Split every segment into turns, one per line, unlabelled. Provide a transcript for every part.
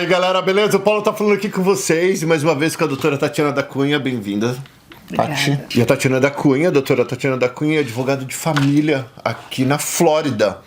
aí, galera, beleza? O Paulo tá falando aqui com vocês, mais uma vez com a doutora Tatiana da Cunha, bem-vinda. Tati. E a Tatiana da Cunha, a doutora Tatiana da Cunha, é advogada de família aqui na Flórida.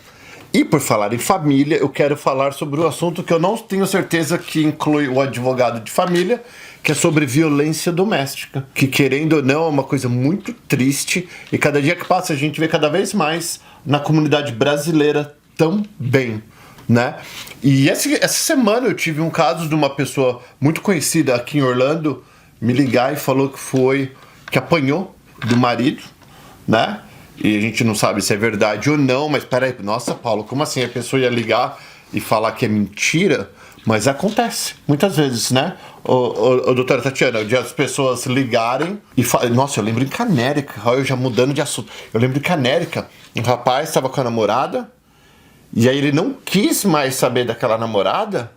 E por falar em família, eu quero falar sobre o assunto que eu não tenho certeza que inclui o advogado de família, que é sobre violência doméstica. Que, querendo ou não, é uma coisa muito triste e cada dia que passa a gente vê cada vez mais na comunidade brasileira também, né? E essa semana eu tive um caso de uma pessoa muito conhecida aqui em Orlando me ligar e falou que apanhou do marido, né? E a gente não sabe se é verdade ou não, mas peraí, nossa, Paulo, como assim a pessoa ia ligar e falar que é mentira? Mas acontece, muitas vezes, né? Doutora Tatiana, de as pessoas ligarem e falarem, nossa, eu lembro em Canérica, eu já mudando de assunto, eu lembro em Canérica, um rapaz estava com a namorada, e aí ele não quis mais saber daquela namorada,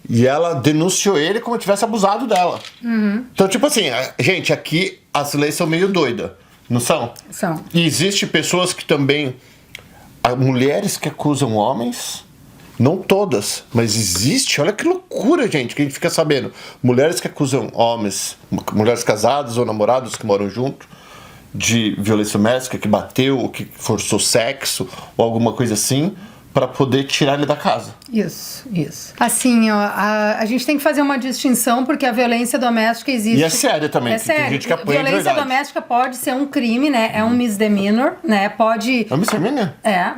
e ela denunciou ele como se tivesse abusado dela. Uhum. Então, tipo assim, gente, aqui as leis são meio doidas, não são?
São.
E existem pessoas que também, mulheres que acusam homens, não todas, mas existe, olha que loucura, gente, que a gente fica sabendo. Mulheres que acusam homens, mulheres casadas ou namorados que moram junto, de violência doméstica, que bateu, ou que forçou sexo, ou alguma coisa assim, para poder tirar ele da casa.
Isso. Assim, ó, a gente tem que fazer uma distinção, porque a violência doméstica existe...
E é séria também,
é sério.
Tem gente que apanha de
Violência
verdade.
doméstica pode ser um crime, né? É um misdemeanor, né? Pode...
É um misdemeanor?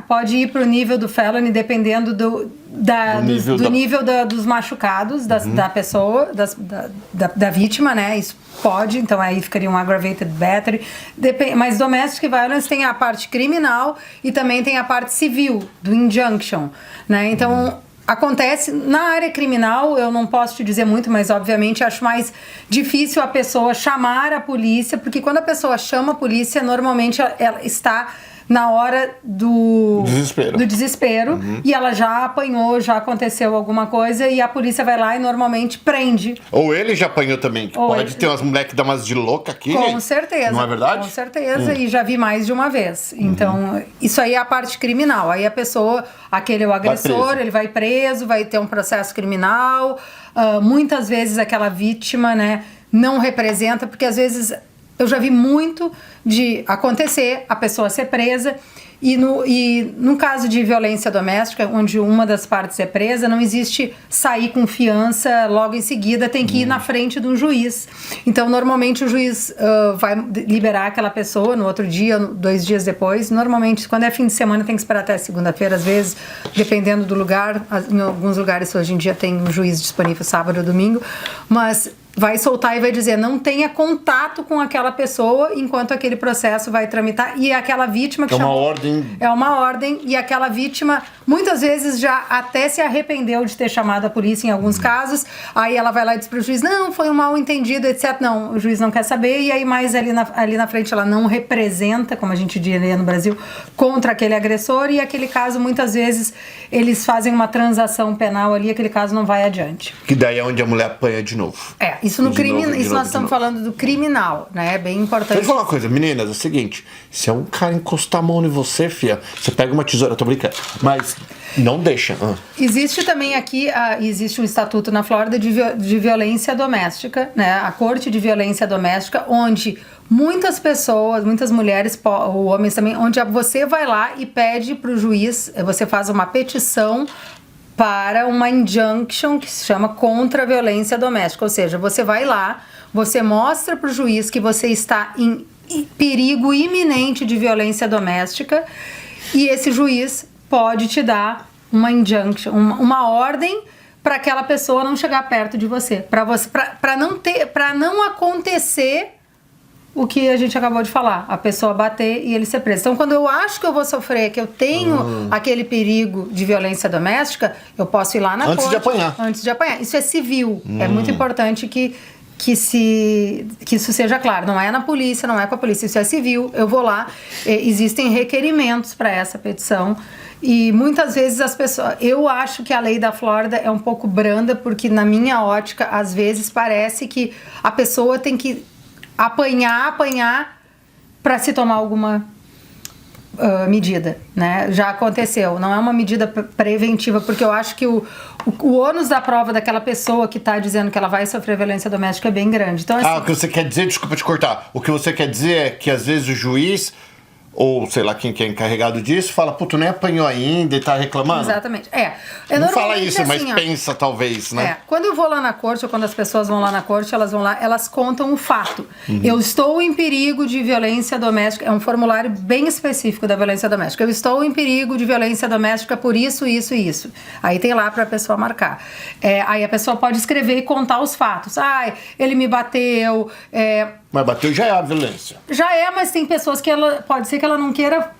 Pode ir pro nível do felony, dependendo do nível dos machucados da pessoa, da vítima, né? Isso pode, então aí ficaria um aggravated battery. Mas domestic violence tem a parte criminal e também tem a parte civil, do injunction, né? Então, acontece na área criminal, eu não posso te dizer muito, mas obviamente acho mais difícil a pessoa chamar a polícia, porque quando a pessoa chama a polícia, normalmente ela está na hora do desespero e ela já apanhou, já aconteceu alguma coisa e a polícia vai lá e normalmente prende.
Ou ele já apanhou também, que pode ter umas mulheres que dão umas de louca aqui.
Com certeza.
Não é verdade?
Com certeza, e já vi mais de uma vez. Então, isso aí é a parte criminal. Aí a pessoa, aquele é o agressor, ele vai preso, vai ter um processo criminal. Muitas vezes aquela vítima, né, não representa, porque às vezes... Eu já vi muito de acontecer, a pessoa ser presa, e no caso de violência doméstica, onde uma das partes é presa, não existe sair com fiança logo em seguida, tem que ir na frente de um juiz. Então, normalmente o juiz vai liberar aquela pessoa no outro dia, 2 dias depois. Normalmente, quando é fim de semana, tem que esperar até segunda-feira, às vezes, dependendo do lugar. Em alguns lugares, hoje em dia, tem um juiz disponível sábado ou domingo, mas... vai soltar e vai dizer, não tenha contato com aquela pessoa enquanto aquele processo vai tramitar. E aquela vítima que
uma ordem.
É uma ordem, e aquela vítima muitas vezes já até se arrependeu de ter chamado a polícia em alguns casos. Aí ela vai lá e diz pro juiz, não, foi um mal entendido, etc. Não, o juiz não quer saber, e aí mais ali na frente ela não representa, como a gente diria no Brasil, contra aquele agressor, e aquele caso muitas vezes eles fazem uma transação penal ali, aquele caso não vai adiante.
Que daí é onde a mulher apanha de novo.
Isso no crime, isso nós estamos falando do criminal, né? É bem importante.
Deixa eu falar uma coisa, meninas, é o seguinte, se é um cara encostar a mão em você, fia, você pega uma tesoura, tô brincando, mas não deixa.
Existe também aqui, existe um estatuto na Flórida de violência doméstica, né? A Corte de Violência Doméstica, onde muitas pessoas, muitas mulheres, ou homens também, onde você vai lá e pede pro juiz, você faz uma petição para uma injunction que se chama contra a violência doméstica, ou seja, você vai lá, você mostra para o juiz que você está em perigo iminente de violência doméstica e esse juiz pode te dar uma injunction, uma ordem para aquela pessoa não chegar perto de você, para não acontecer o que a gente acabou de falar, a pessoa bater e ele ser preso. Então, quando eu acho que eu vou sofrer, que eu tenho aquele perigo de violência doméstica, eu posso ir lá na corte. Antes de apanhar. Isso é civil. É muito importante que isso seja claro. Não é na polícia, não é com a polícia. Isso é civil. Eu vou lá. Existem requerimentos para essa petição. E muitas vezes as pessoas... Eu acho que a lei da Flórida é um pouco branda, porque na minha ótica, às vezes parece que a pessoa tem que apanhar para se tomar alguma medida, né? Já aconteceu. Não é uma medida preventiva, porque eu acho que o ônus da prova daquela pessoa que está dizendo que ela vai sofrer violência doméstica é bem grande. Então, assim,
o que você quer dizer, desculpa te cortar, o que você quer dizer é que às vezes o juiz, ou sei lá quem que é encarregado disso, fala, pô, tu nem apanhou ainda e tá reclamando?
Exatamente.
Não fala isso,
assim,
mas pensa talvez, né?
Quando eu vou lá na corte, ou quando as pessoas vão lá na corte, elas vão lá, elas contam o fato. Eu estou em perigo de violência doméstica. É um formulário bem específico da violência doméstica. Eu estou em perigo de violência doméstica por isso, isso e isso. Aí tem lá pra pessoa marcar. Aí a pessoa pode escrever e contar os fatos. Ele me bateu.
Mas bateu já é a violência.
Já é, mas tem pessoas que pode ser que ela não queira.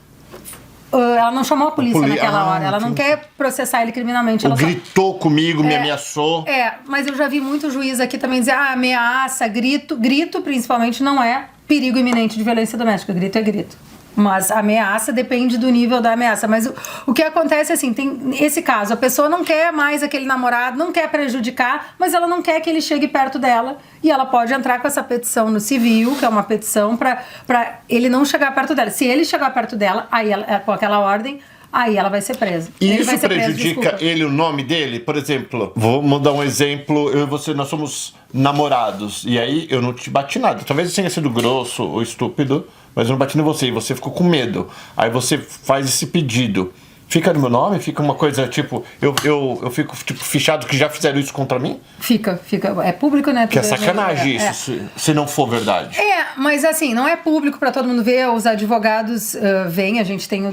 Ela não chamou a polícia naquela hora. Ela não quer processar ele criminalmente.
Ou gritou comigo, me ameaçou.
Mas eu já vi muito juiz aqui também dizer, ameaça, grito principalmente não é perigo iminente de violência doméstica. Grito é grito. Mas a ameaça depende do nível da ameaça. Mas o que acontece assim, tem esse caso, a pessoa não quer mais aquele namorado, não quer prejudicar, mas ela não quer que ele chegue perto dela. E ela pode entrar com essa petição no civil, que é uma petição para ele não chegar perto dela. Se ele chegar perto dela, aí com aquela ordem, aí ela vai ser presa.
E isso prejudica ele, o nome dele? Por exemplo, vou dar um exemplo, eu e você, nós somos namorados, e aí eu não te bati nada. Talvez eu tenha sido grosso ou estúpido, mas eu não bati em você, e você ficou com medo. Aí você faz esse pedido. Fica no meu nome? Fica uma coisa tipo... Eu fico tipo fichado que já fizeram isso contra mim?
Fica. É público, né?
Que é sacanagem isso, se não for verdade.
Mas assim, não é público pra todo mundo ver. Os advogados vêm, a gente tem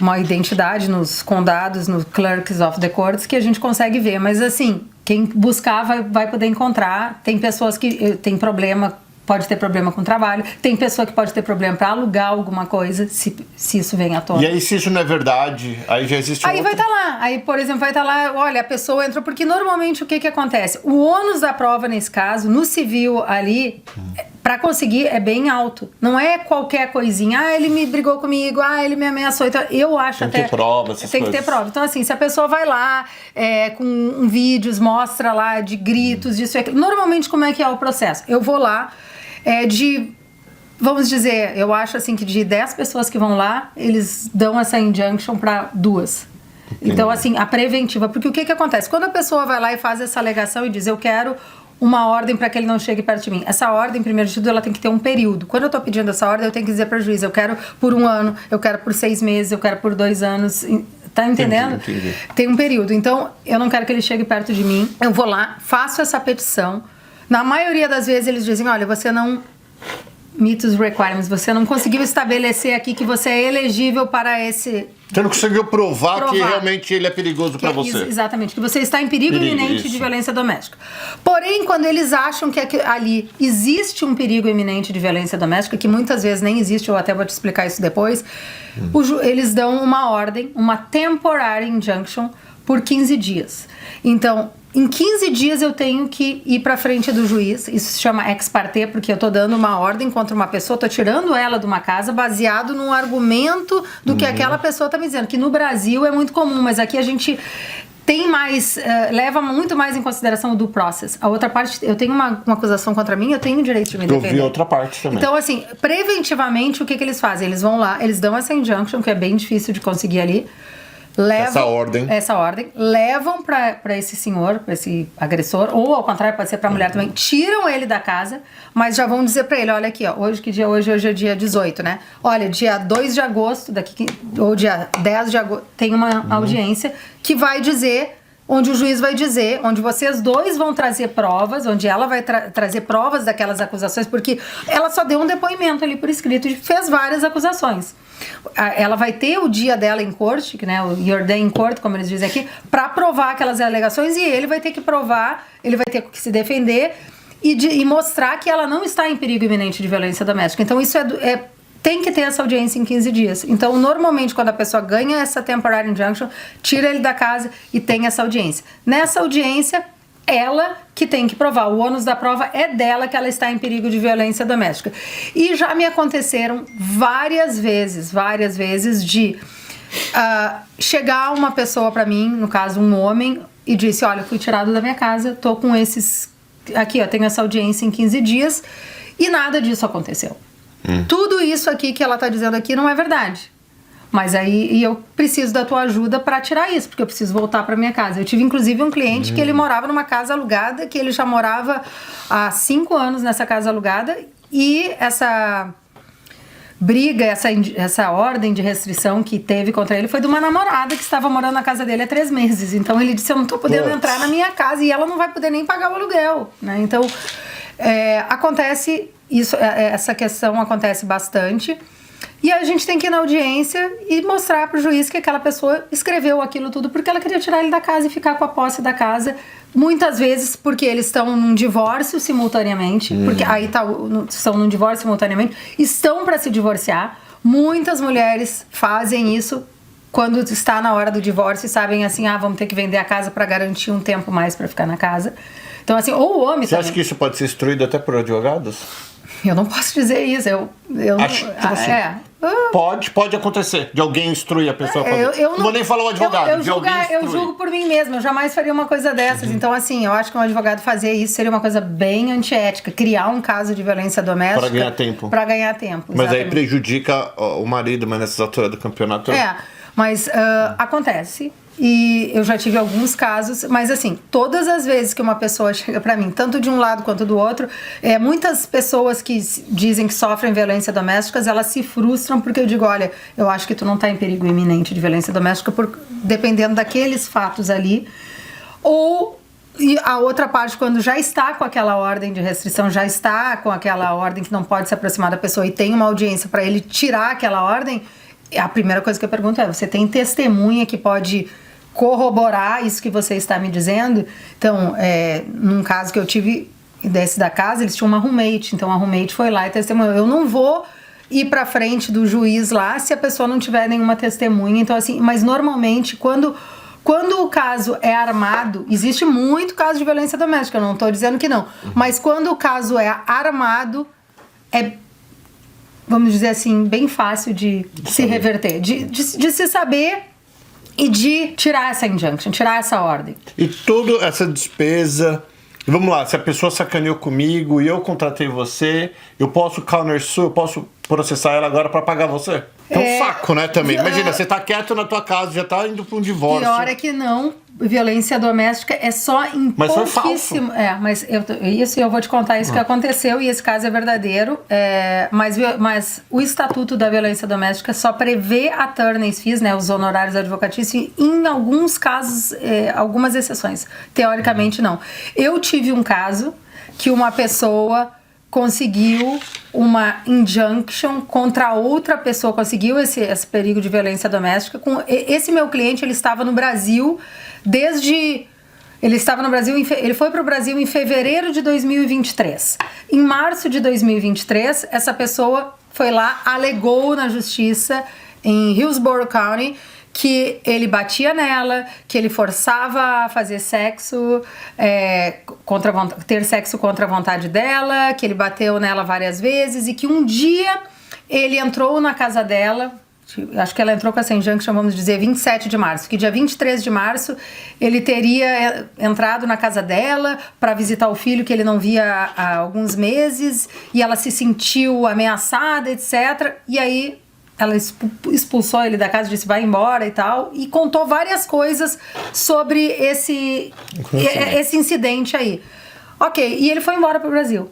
uma identidade nos condados, no Clerks of the Courts, que a gente consegue ver. Mas assim, quem buscar vai poder encontrar. Tem pessoas que têm problema... Pode ter problema com o trabalho. Tem pessoa que pode ter problema para alugar alguma coisa, se isso vem à tona.
E aí, se isso não é verdade, aí já existe
Aí vai estar lá. Aí, por exemplo, vai estar lá, olha, a pessoa entrou... Porque normalmente o que acontece? O ônus da prova, nesse caso, no civil ali, para conseguir, é bem alto. Não é qualquer coisinha. Ele me brigou comigo. Ele me ameaçou. Então, eu acho
tem
até...
Tem que ter prova, essas
Tem
coisas.
que ter prova. Então, assim, se a pessoa vai lá com vídeos, mostra lá de gritos, disso e aquilo. Normalmente, como é que é o processo? Eu vou lá... vamos dizer, eu acho assim que de 10 pessoas que vão lá, eles dão essa injunction para 2. Entendi. Então, assim, a preventiva, porque o que acontece? Quando a pessoa vai lá e faz essa alegação e diz, eu quero uma ordem para que ele não chegue perto de mim. Essa ordem, primeiro de tudo, ela tem que ter um período. Quando eu tô pedindo essa ordem, eu tenho que dizer para o juiz, eu quero por 1 ano, eu quero por 6 meses, eu quero por 2 anos... Tá entendendo?
Entendi.
Tem um período. Então, eu não quero que ele chegue perto de mim. Eu vou lá, faço essa petição. Na maioria das vezes eles dizem, olha, você não meet os requirements, você não conseguiu estabelecer aqui que você é elegível para esse...
Você não conseguiu provar que realmente ele é perigoso para você.
Exatamente, que você está em perigo iminente de violência doméstica. Porém, quando eles acham que ali existe um perigo iminente de violência doméstica, que muitas vezes nem existe, eu até vou te explicar isso depois, eles dão uma ordem, uma temporary injunction, por 15 dias. Então... Em 15 dias eu tenho que ir para frente do juiz, isso se chama ex parte, porque eu tô dando uma ordem contra uma pessoa, tô tirando ela de uma casa baseado num argumento do que aquela pessoa tá me dizendo, que no Brasil é muito comum, mas aqui a gente tem mais, leva muito mais em consideração o due process. A outra parte, eu tenho uma acusação contra mim, eu tenho o direito de me defender.
Eu vi outra parte também.
Então, assim, preventivamente, o que eles fazem? Eles vão lá, eles dão essa injunction, que é bem difícil de conseguir ali, essa ordem, levam para esse senhor, para esse agressor, ou ao contrário, pode ser para a mulher também, tiram ele da casa, mas já vão dizer para ele, olha aqui, ó, hoje que dia hoje é dia 18, né? Olha, dia 2 de agosto, ou dia 10 de agosto, tem uma audiência que vai dizer, onde o juiz vai dizer, onde vocês dois vão trazer provas, onde ela vai trazer provas daquelas acusações, porque ela só deu um depoimento ali por escrito e fez várias acusações. Ela vai ter o dia dela em corte, né, o your day in court, como eles dizem aqui, para provar aquelas alegações, e ele vai ter que provar, ele vai ter que se defender e mostrar que ela não está em perigo iminente de violência doméstica. Então isso tem que ter essa audiência em 15 dias. Então, normalmente, quando a pessoa ganha essa temporary injunction, tira ele da casa e tem essa audiência. Nessa audiência, ela que tem que provar. O ônus da prova é dela que ela está em perigo de violência doméstica. E já me aconteceram várias vezes de chegar uma pessoa para mim, no caso um homem, e disse, olha, fui tirado da minha casa, tô com esses... Aqui, ó, tenho essa audiência em 15 dias e nada disso aconteceu. Tudo isso aqui que ela tá dizendo aqui não é verdade. Mas aí eu preciso da tua ajuda para tirar isso, porque eu preciso voltar para minha casa. Eu tive inclusive um cliente que ele morava numa casa alugada, que ele já morava há 5 anos nessa casa alugada, e essa briga, essa ordem de restrição que teve contra ele foi de uma namorada que estava morando na casa dele há 3 meses. Então ele disse, eu não tô podendo entrar na minha casa e ela não vai poder nem pagar o aluguel, né? Então acontece isso, essa questão acontece bastante. E a gente tem que ir na audiência e mostrar pro juiz que aquela pessoa escreveu aquilo tudo porque ela queria tirar ele da casa e ficar com a posse da casa. Muitas vezes porque eles estão num divórcio simultaneamente, porque aí estão num divórcio simultaneamente, estão para se divorciar. Muitas mulheres fazem isso quando está na hora do divórcio e sabem assim, vamos ter que vender a casa para garantir um tempo mais para ficar na casa. Então assim, ou o homem...
Você acha que isso pode ser instruído até por advogados?
Eu não posso dizer isso, eu
acho, tipo assim, pode acontecer, de alguém instruir a pessoa a fazer. Eu não vou nem falar o advogado,
eu julgo por mim mesma, eu jamais faria uma coisa dessas. Então, assim, eu acho que um advogado fazer isso seria uma coisa bem antiética, criar um caso de violência doméstica.
Para ganhar tempo.
Para ganhar tempo,
mas exatamente. Aí prejudica o marido, mas nessas alturas do campeonato...
Mas acontece. E eu já tive alguns casos, mas assim, todas as vezes que uma pessoa chega pra mim, tanto de um lado quanto do outro, muitas pessoas que dizem que sofrem violência doméstica, elas se frustram porque eu digo, olha, eu acho que tu não tá em perigo iminente de violência doméstica, dependendo daqueles fatos ali. E a outra parte, quando já está com aquela ordem de restrição, já está com aquela ordem que não pode se aproximar da pessoa e tem uma audiência para ele tirar aquela ordem, a primeira coisa que eu pergunto você tem testemunha que pode corroborar isso que você está me dizendo? Então, num caso que eu tive desse da casa, eles tinham uma roommate, então a roommate foi lá e testemunhou. Eu não vou ir pra frente do juiz lá se a pessoa não tiver nenhuma testemunha. Então, assim, mas normalmente, quando o caso é armado, existe muito caso de violência doméstica, eu não estou dizendo que não, mas quando o caso é armado, vamos dizer assim, bem fácil de se reverter, de se saber e de tirar essa injunction, tirar essa ordem.
E toda essa despesa... Vamos lá, se a pessoa sacaneou comigo e eu contratei você, eu posso countersue, eu posso processar ela agora para pagar você? É um saco, né, também. Imagina, você tá quieto na tua casa, já tá indo para um divórcio.
Pior é que não, violência doméstica é só em
mas
pouquíssimo... Mas eu vou te contar isso que aconteceu e esse caso é verdadeiro, mas o Estatuto da Violência Doméstica só prevê attorneys fees, né, os honorários advocatícios, em alguns casos, algumas exceções. Teoricamente, não. Eu tive um caso que uma pessoa conseguiu uma injunction contra outra pessoa, conseguiu esse perigo de violência doméstica. Esse meu cliente, ele estava no Brasil ele foi para o Brasil em fevereiro de 2023. Em março de 2023, essa pessoa foi lá, alegou na justiça em Hillsborough County que ele batia nela, que ele forçava a fazer sexo, ter sexo contra a vontade dela, que ele bateu nela várias vezes e que um dia ele entrou na casa dela, acho que ela entrou com essa injunction, vamos dizer, 27 de março, que dia 23 de março ele teria entrado na casa dela para visitar o filho que ele não via há alguns meses e ela se sentiu ameaçada, etc. E aí ela expulsou ele da casa, disse vai embora e tal, e contou várias coisas sobre esse incidente aí. Ok, e ele foi embora pro Brasil.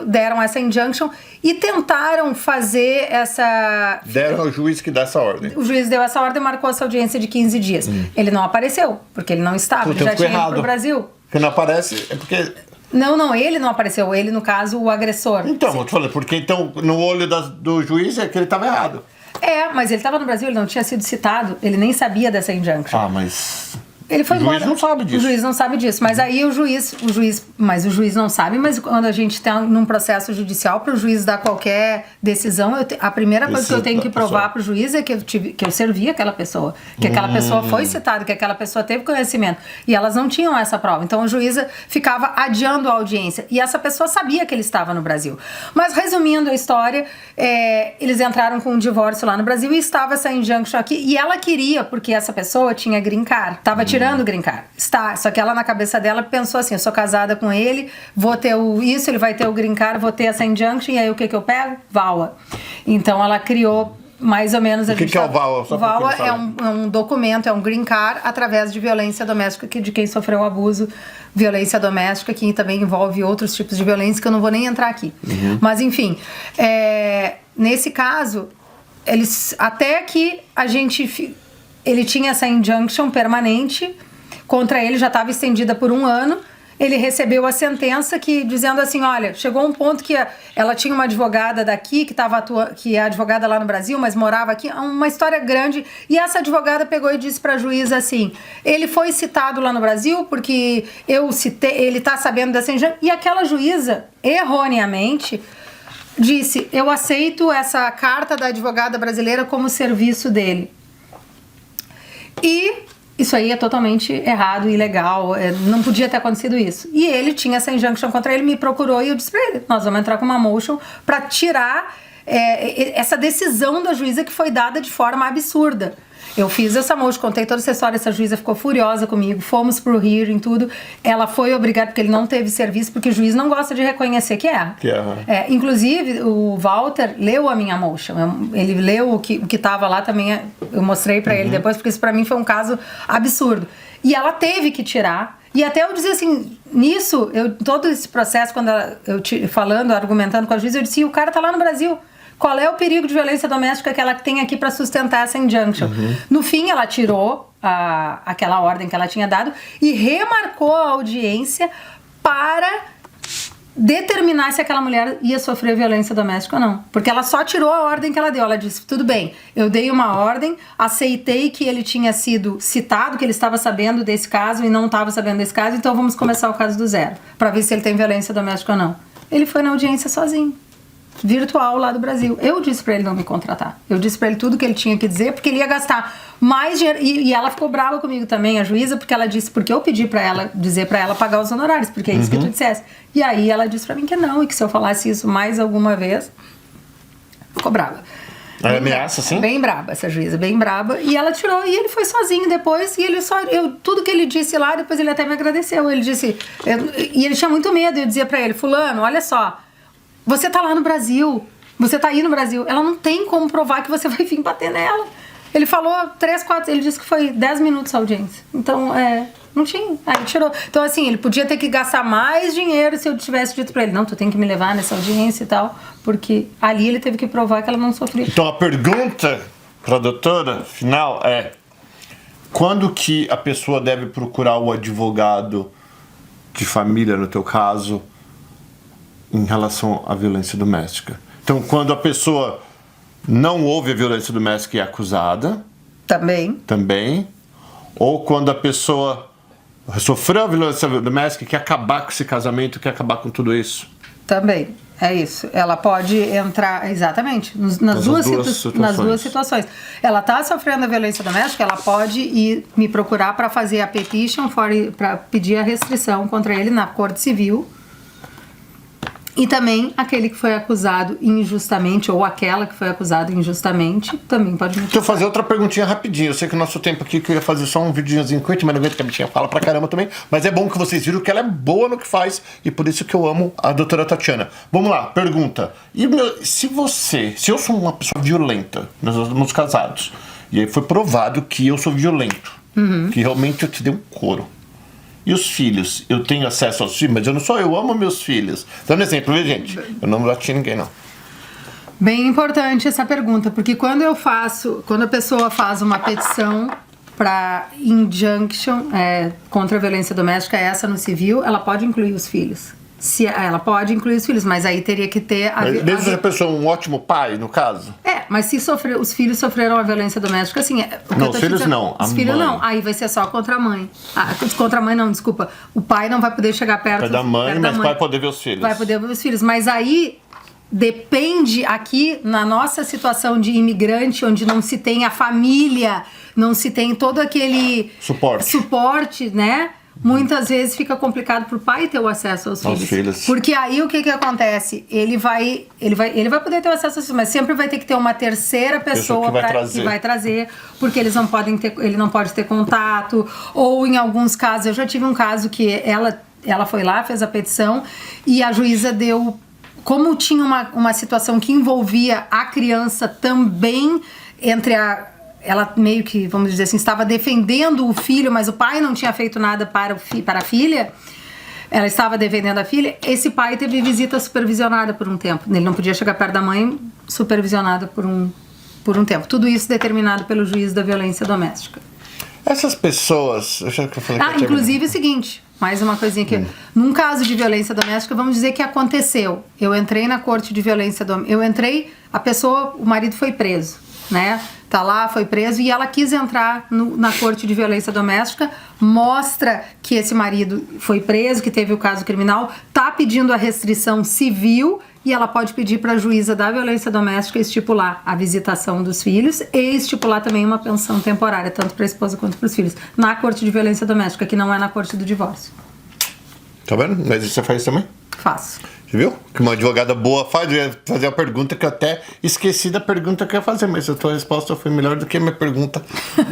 Deram essa injunction e tentaram fazer essa...
Deram ao juiz que dá essa ordem.
O juiz deu essa ordem e marcou essa audiência de 15 dias. Ele não apareceu, porque ele não estava, ele já tinha ido pro Brasil.
Porque não aparece, é porque...
Não, ele não apareceu. Ele, no caso, o agressor.
Então, eu te falei, porque então, no olho do juiz é que ele estava errado.
Mas ele estava no Brasil, ele não tinha sido citado, ele nem sabia dessa injunction.
Mas...
Ele foi embora.
O juiz não sabe disso.
O juiz não sabe disso. Mas aí o juiz não sabe, mas quando a gente está num processo judicial, para o juiz dar qualquer decisão, a primeira coisa que eu tenho que provar para o juiz é que eu servi aquela pessoa, que aquela pessoa foi citada, que aquela pessoa teve conhecimento. E elas não tinham essa prova. Então o juiz ficava adiando a audiência. E essa pessoa sabia que ele estava no Brasil. Mas resumindo a história, eles entraram com um divórcio lá no Brasil e estava essa injunction aqui. E ela queria, porque essa pessoa tinha green card, estava tirando o green card. Só que ela na cabeça dela pensou assim, eu sou casada com ele, vou ter isso, ele vai ter o green card, vou ter essa injunction, e aí o que eu pego? VAWA. Então ela criou mais ou menos...
O que é o VAWA?
O VAWA é um documento, é um green card através de violência doméstica, de quem sofreu abuso, violência doméstica, que também envolve outros tipos de violência que eu não vou nem entrar aqui. Mas, enfim, nesse caso, até que ele tinha essa injunction permanente contra ele, já estava estendida por 1 ano. Ele recebeu a sentença dizendo assim, olha, chegou um ponto que ela tinha uma advogada daqui, que é advogada lá no Brasil, mas morava aqui, uma história grande, e essa advogada pegou e disse para a juíza assim, ele foi citado lá no Brasil porque eu citei, ele está sabendo dessa injunção, e aquela juíza, erroneamente, disse, eu aceito essa carta da advogada brasileira como serviço dele. E isso aí é totalmente errado, ilegal, não podia ter acontecido isso. E ele tinha essa injunction contra ele, me procurou e eu disse pra ele, nós vamos entrar com uma motion pra tirar essa decisão da juíza que foi dada de forma absurda. Eu fiz essa motion, contei toda essa história, essa juíza ficou furiosa comigo, fomos pro hearing, tudo. Ela foi obrigada, porque ele não teve serviço, porque o juiz não gosta de reconhecer que erra. Inclusive, o Walter leu a minha motion, ele leu o que tava lá também, eu mostrei pra ele depois, porque isso pra mim foi um caso absurdo. E ela teve que tirar, e até eu dizia assim, nisso, todo esse processo, quando falando, argumentando com a juíza, eu disse, o cara tá lá no Brasil. Qual é o perigo de violência doméstica que ela tem aqui para sustentar essa injunction? No fim, ela tirou aquela ordem que ela tinha dado e remarcou a audiência para determinar se aquela mulher ia sofrer violência doméstica ou não. Porque ela só tirou a ordem que ela deu. Ela disse, tudo bem, eu dei uma ordem, aceitei que ele tinha sido citado, que ele estava sabendo desse caso e não estava sabendo desse caso, então vamos começar o caso do zero, para ver se ele tem violência doméstica ou não. Ele foi na audiência sozinho. Virtual lá do Brasil. Eu disse pra ele não me contratar. Eu disse pra ele tudo que ele tinha que dizer, porque ele ia gastar mais dinheiro. E ela ficou brava comigo também, a juíza, porque ela disse, porque eu pedi pra ela, dizer pra ela pagar os honorários, porque é isso que tu dissesse. E aí ela disse pra mim que não, e que se eu falasse isso mais alguma vez, ficou brava.
É ameaça, sim?
Bem braba, essa juíza, bem braba. E ela tirou, e ele foi sozinho depois, e ele tudo que ele disse lá, depois ele até me agradeceu. Ele disse, e ele tinha muito medo, eu dizia pra ele, fulano, olha só, você tá lá no Brasil, você tá aí no Brasil, ela não tem como provar que você vai vir bater nela. Ele falou 3, 4, ele disse que foi 10 minutos a audiência. Então, não tinha, aí tirou. Então, assim, ele podia ter que gastar mais dinheiro se eu tivesse dito pra ele, não, tu tem que me levar nessa audiência e tal, porque ali ele teve que provar que ela não sofria.
Então, a pergunta pra doutora, final, é quando que a pessoa deve procurar o advogado de família, no teu caso, em relação à violência doméstica? Então, quando a pessoa não houve a violência doméstica e é acusada... Também. Ou quando a pessoa sofreu a violência doméstica e quer acabar com esse casamento, quer acabar com tudo isso?
Também. É isso. Ela pode entrar, exatamente, nas duas situações. Ela está sofrendo a violência doméstica, ela pode ir me procurar para fazer a petition, para pedir a restrição contra ele na Corte Civil. E também aquele que foi acusado injustamente, ou aquela que foi acusada injustamente, também pode me...
Deixa eu fazer outra perguntinha rapidinho. Eu sei que o nosso tempo aqui, que eu ia fazer só um videozinho curto, mas não aguento que a bichinha fala pra caramba também. Mas é bom que vocês viram que ela é boa no que faz, e por isso que eu amo a doutora Tatiana. Vamos lá, pergunta. Se eu sou uma pessoa violenta, nós somos casados, e aí foi provado que eu sou violento, que realmente eu te dei um couro. E os filhos? Eu tenho acesso aos filhos, mas eu amo meus filhos. Dando exemplo, viu, gente? Eu não bati ninguém, não.
Bem importante essa pergunta, porque quando a pessoa faz uma petição para injunction contra a violência doméstica, essa no civil, ela pode incluir os filhos. Ela pode incluir os filhos, mas aí teria que ter...
Mesmo se a pessoa é um ótimo pai, no caso?
Mas se os filhos sofreram a violência doméstica, assim...
Não, os filhos não,
os filhos não, aí vai ser só contra a mãe. Contra a mãe não, desculpa. O pai não vai poder chegar perto
da mãe, mas vai poder ver os filhos.
Vai poder ver os filhos, mas aí... Depende aqui, na nossa situação de imigrante, onde não se tem a família, não se tem todo aquele... Suporte, né? Muitas vezes fica complicado pro pai ter o acesso aos filhos. Porque aí o que acontece? Ele vai poder ter o acesso aos filhos, mas sempre vai ter que ter uma terceira pessoa que vai trazer, porque ele não pode ter contato, ou em alguns casos, eu já tive um caso que ela foi lá, fez a petição, e a juíza deu como tinha uma situação que envolvia a criança também ela meio que, vamos dizer assim, estava defendendo o filho, mas o pai não tinha feito nada para a filha, ela estava defendendo a filha, esse pai teve visita supervisionada por um tempo. Ele não podia chegar perto da mãe, supervisionada por um tempo. Tudo isso determinado pelo juiz da violência doméstica.
Essas pessoas...
Inclusive o seguinte, mais uma coisinha aqui. Num caso de violência doméstica, vamos dizer que aconteceu. Eu entrei na corte de violência doméstica, o marido foi preso, né? Tá lá, foi preso, e ela quis entrar na corte de violência doméstica, mostra que esse marido foi preso, que teve o caso criminal, tá pedindo a restrição civil, e ela pode pedir para a juíza da violência doméstica estipular a visitação dos filhos e estipular também uma pensão temporária, tanto para a esposa quanto para os filhos, na corte de violência doméstica, que não é na corte do divórcio.
Tá vendo? Mas você faz também?
Faço.
Você viu? Que uma advogada boa faz. Eu ia fazer a pergunta que eu até esqueci da pergunta que eu ia fazer, mas a tua resposta foi melhor do que a minha pergunta,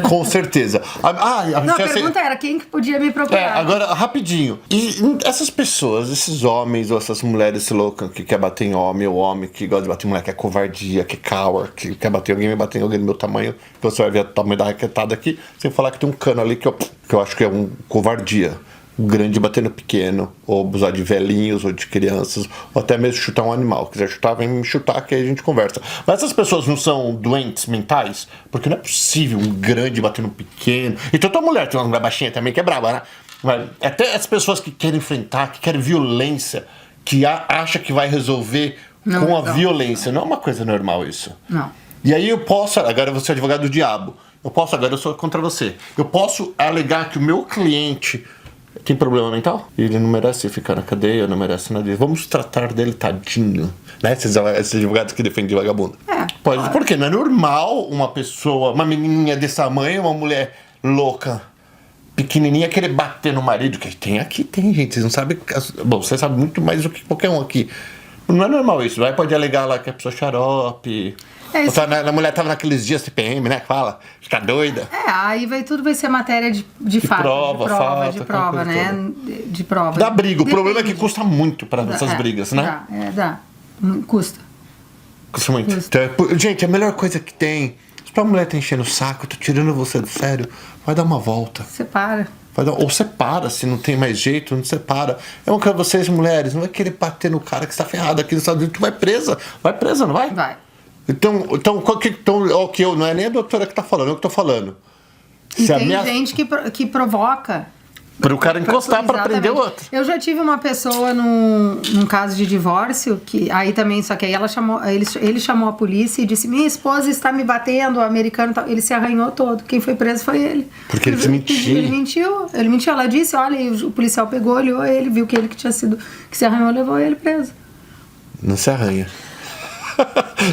com certeza.
Não, a pergunta era quem que podia me procurar.
Agora, rapidinho. E essas pessoas, esses homens ou essas mulheres loucas que quer bater em homem, ou homem que gosta de bater em mulher, que é covardia, que é coward, que quer bater em alguém, vai bater em alguém do meu tamanho, que você vai ver o tamanho da raquetada aqui, sem falar que tem um cano ali que eu acho que é um covardia. O grande bater no pequeno, ou abusar de velhinhos, ou de crianças, ou até mesmo chutar um animal. Se quiser chutar, vem me chutar, que aí a gente conversa. Mas essas pessoas não são doentes mentais? Porque não é possível um grande bater no pequeno. Então tua mulher tem uma mulher baixinha também, que é braba, né? Mas até as pessoas que querem enfrentar, que querem violência, que acha que vai resolver com a violência. Não é uma coisa normal isso.
Não.
E aí eu posso, agora eu vou ser advogado do diabo. Agora eu sou contra você. Eu posso alegar que o meu cliente tem problema mental? Ele não merece ficar na cadeia, não merece nada. Vamos tratar dele tadinho. Né? Esses advogados que defendem vagabundo. Pode, porque não é normal uma pessoa, uma menininha desse tamanho, uma mulher louca, pequenininha, querer bater no marido. Que tem aqui, tem gente. Vocês não sabem. Bom, você sabe muito mais do que qualquer um aqui. Não é normal isso. Vai, pode alegar lá que a pessoa xarope. A mulher tava naqueles dias TPM, né? Fala, fica doida.
Aí tudo vai ser matéria de fato. De prova, né? De prova.
Dá briga. O problema é que custa muito para essas brigas, né?
Dá. Custa.
Custa muito. Então, gente, a melhor coisa que tem. Se a mulher tá enchendo o saco, eu tô tirando você do sério, vai dar uma volta.
Separa.
Ou separa, se não tem mais jeito, não separa. É uma coisa, vocês mulheres, não vai querer bater no cara que está ferrado aqui nos Estados Unidos, tu vai presa. Vai presa, não vai?
Vai.
Então, não é nem a doutora que tá falando, eu que tô falando.
E tem gente que provoca.
Para o cara encostar para prender o outro.
Eu já tive uma pessoa num caso de divórcio, que aí também, só que aí ele chamou a polícia e disse: minha esposa está me batendo, o americano, ele se arranhou todo. Quem foi preso foi ele.
Porque ele mentiu.
Ele mentiu. Ela disse, olha, e o policial pegou, olhou ele, viu que ele que se arranhou, levou ele preso.
Não se arranha.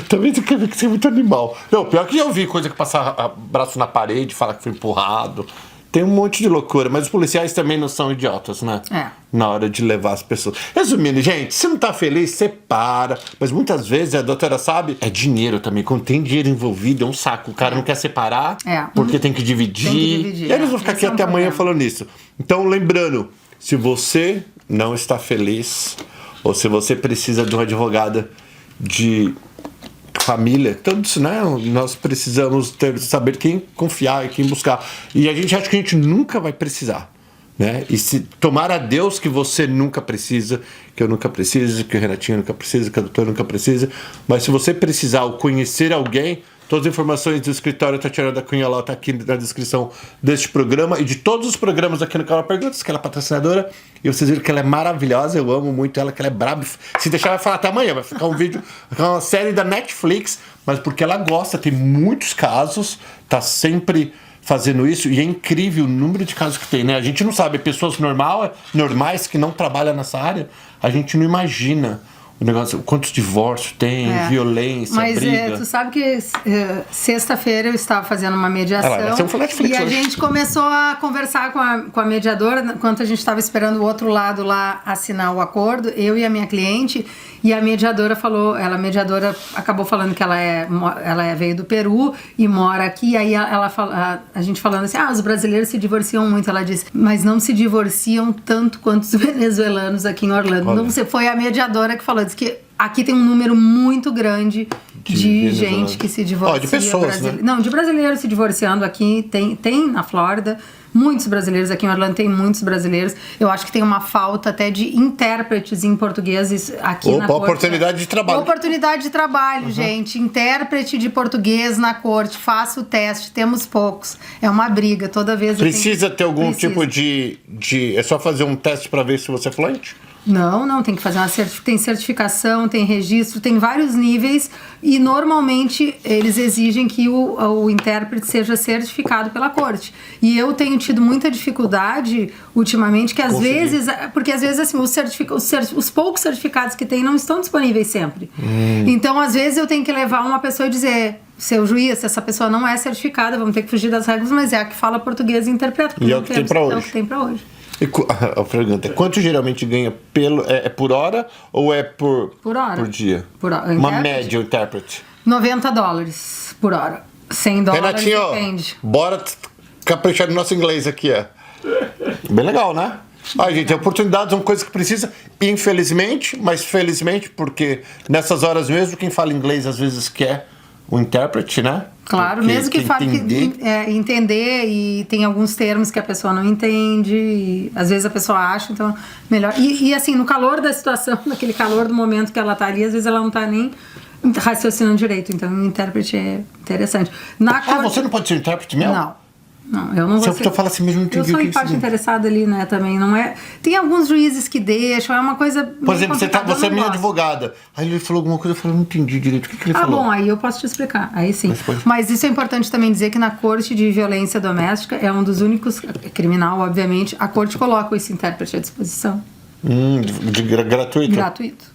Também tem que ver que você é muito animal. Não, pior que eu vi coisa que passar braço na parede, fala que foi empurrado. Tem um monte de loucura, mas os policiais também não são idiotas, né? Na hora de levar as pessoas. Resumindo, gente, se não tá feliz, separa. Mas muitas vezes, a doutora sabe, é dinheiro também. Quando tem dinheiro envolvido, é um saco. O cara não quer separar, porque tem que dividir. E eles vão ficar aqui até amanhã falando isso. Então, lembrando, se você não está feliz, ou se você precisa de uma advogada de família, todos, né? Nós precisamos saber quem confiar e quem buscar. E a gente acha que a gente nunca vai precisar, né? E se tomar a Deus que você nunca precisa, que eu nunca preciso, que o Renatinho nunca precisa, que a doutora nunca precisa. Mas se você precisar ou conhecer alguém, todas as informações do escritório Tatiana da Cunha lá tá aqui na descrição deste programa e de todos os programas aqui no canal Perguntas, que ela é patrocinadora. E vocês viram que ela é maravilhosa, eu amo muito ela, que ela é braba. Se deixar, vai falar até amanhã, vai ficar um vídeo, vai ficar uma série da Netflix, mas porque ela gosta, tem muitos casos, tá sempre fazendo isso, e é incrível o número de casos que tem, né? A gente não sabe, pessoas normais que não trabalham nessa área, a gente não imagina o negócio, quantos divórcios tem, violência,
mas
briga.
Tu sabe que sexta-feira eu estava fazendo uma mediação e a gente começou a conversar com a mediadora, enquanto a gente estava esperando o outro lado lá assinar o acordo, eu e a minha cliente, e a mediadora acabou falando que ela veio do Peru e mora aqui, e aí a gente falando assim, os brasileiros se divorciam muito, ela disse, mas não se divorciam tanto quanto os venezuelanos aqui em Orlando. Então, foi a mediadora que falou, disse que Aqui tem um número muito grande de gente que se divorcia.
De pessoas, né?
Não, de brasileiros se divorciando aqui. Tem na Flórida. Muitos brasileiros aqui em Orlando, tem muitos brasileiros. Eu acho que tem uma falta até de intérpretes em português aqui na corte.
Oportunidade de trabalho.
Oportunidade de trabalho, gente. Intérprete de português na corte. Faça o teste. Temos poucos. É uma briga. Toda vez
Precisa ter algum tipo de... É só fazer um teste para ver se você é fluente?
Não, tem que fazer tem certificação, tem registro, tem vários níveis e normalmente eles exigem que o intérprete seja certificado pela corte. E eu tenho tido muita dificuldade ultimamente, que às vezes, porque às vezes assim, os poucos certificados que tem não estão disponíveis sempre. Então, às vezes eu tenho que levar uma pessoa e dizer: seu juiz, se essa pessoa não é certificada, vamos ter que fugir das regras, mas é a que fala português e interpreta.
E é o que tem para hoje.
É o que tem para hoje.
A pergunta é: quanto geralmente ganha é por hora ou é por
hora?
Por dia?
Por hora.
Uma média, o intérprete.
$90 por hora. $100
Renatinho,
depende.
bora caprichar no nosso inglês aqui, Bem legal, né? Gente, oportunidades são coisas que precisa, infelizmente, mas felizmente, porque nessas horas mesmo, quem fala inglês às vezes quer o intérprete, né?
Claro,
porque
mesmo que fale entender, e tem alguns termos que a pessoa não entende, e às vezes a pessoa acha, então melhor. E assim, no calor da situação, naquele calor do momento que ela tá ali, às vezes ela não tá nem raciocinando direito, então o intérprete é interessante.
Você não pode ser intérprete mesmo?
Não, eu não vou
ser... Se eu falo assim mesmo, não entendi.
Eu sou em parte interessada ali, né, também, não é... Tem alguns juízes que deixam, é uma coisa...
Por exemplo, você é minha advogada. Aí ele falou alguma coisa, eu falei, não entendi direito. O que ele falou?
Bom, aí eu posso te explicar, aí sim. Mas isso é importante também dizer que na corte de violência doméstica, é um dos únicos, criminal, obviamente, a corte coloca esse intérprete à disposição.
Gratuito?
Gratuito.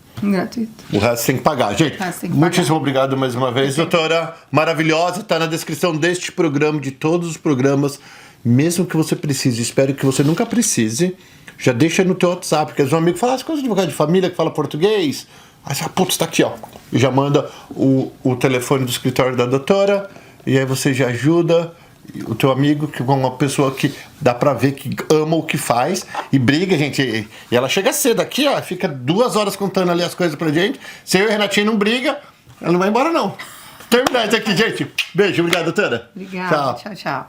O resto tem que pagar. Gente, muitíssimo obrigado mais uma vez. Doutora maravilhosa, tá na descrição deste programa, de todos os programas, mesmo que você precise. Espero que você nunca precise. Já deixa no teu WhatsApp, porque os amigos falam as coisas de advogado de família que fala português. Aí você fala, putz, tá aqui, E já manda o telefone do escritório da doutora, e aí você já ajuda o teu amigo, que é uma pessoa que dá pra ver que ama o que faz e briga, gente. E ela chega cedo aqui, fica 2 horas contando ali as coisas pra gente. Se eu e o Renatinho não briga, ela não vai embora, não. Terminar isso aqui, gente. Beijo, obrigado, doutora.
Obrigada, tchau.